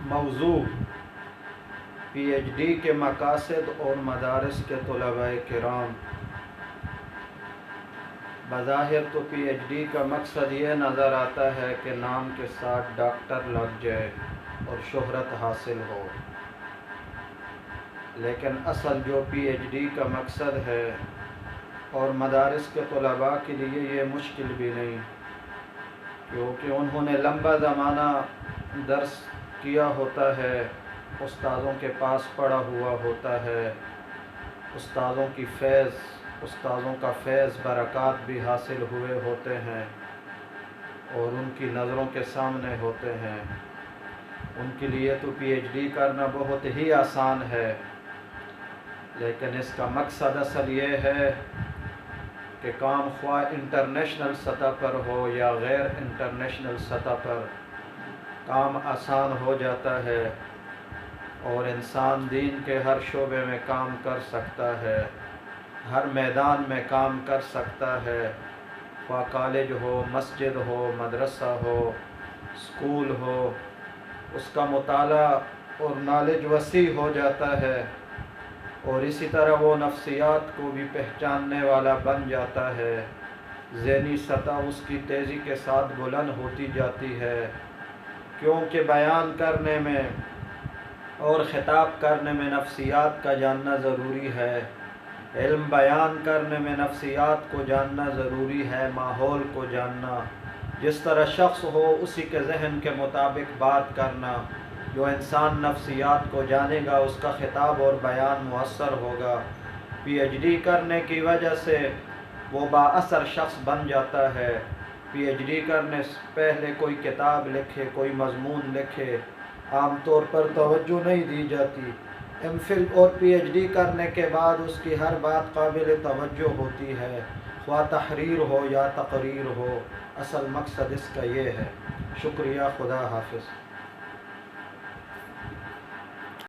موضوع P H D کے مقاصد اور مدارس کے طلباء کرام۔ بظاہر تو پی ایچ ڈی کا مقصد یہ نظر آتا ہے کہ نام کے ساتھ ڈاکٹر لگ جائے اور شہرت حاصل ہو، لیکن اصل جو پی ایچ ڈی کا مقصد ہے اور مدارس کے طلباء کے لیے یہ مشکل بھی نہیں، کیونکہ انہوں نے لمبا زمانہ درس کیا ہوتا ہے، استادوں کے پاس پڑھا ہوا ہوتا ہے، استادوں کا فیض برکات بھی حاصل ہوئے ہوتے ہیں اور ان کی نظروں کے سامنے ہوتے ہیں۔ ان کے لیے تو پی ایچ ڈی کرنا بہت ہی آسان ہے، لیکن اس کا مقصد اصل یہ ہے کہ کام خواہ انٹرنیشنل سطح پر ہو یا غیر انٹرنیشنل سطح پر، کام آسان ہو جاتا ہے اور انسان دین کے ہر شعبے میں کام کر سکتا ہے، ہر میدان میں کام کر سکتا ہے، خواہ کالج ہو، مسجد ہو، مدرسہ ہو، اسکول ہو، اس کا مطالعہ اور نالج وسیع ہو جاتا ہے، اور اسی طرح وہ نفسیات کو بھی پہچاننے والا بن جاتا ہے، ذہنی سطح اس کی تیزی کے ساتھ بلند ہوتی جاتی ہے، کیونکہ بیان کرنے میں اور خطاب کرنے میں نفسیات کا جاننا ضروری ہے، علم بیان کرنے میں نفسیات کو جاننا ضروری ہے، ماحول کو جاننا، جس طرح شخص ہو اسی کے ذہن کے مطابق بات کرنا۔ جو انسان نفسیات کو جانے گا اس کا خطاب اور بیان مؤثر ہوگا۔ پی ایچ ڈی کرنے کی وجہ سے وہ با اثر شخص بن جاتا ہے۔ پی ایچ ڈی کرنے سے پہلے کوئی کتاب لکھے، کوئی مضمون لکھے، عام طور پر توجہ نہیں دی جاتی۔ ایم فل اور پی ایچ ڈی کرنے کے بعد اس کی ہر بات قابل توجہ ہوتی ہے، خواہ تحریر ہو یا تقریر ہو۔ اصل مقصد اس کا یہ ہے۔ شکریہ، خدا حافظ۔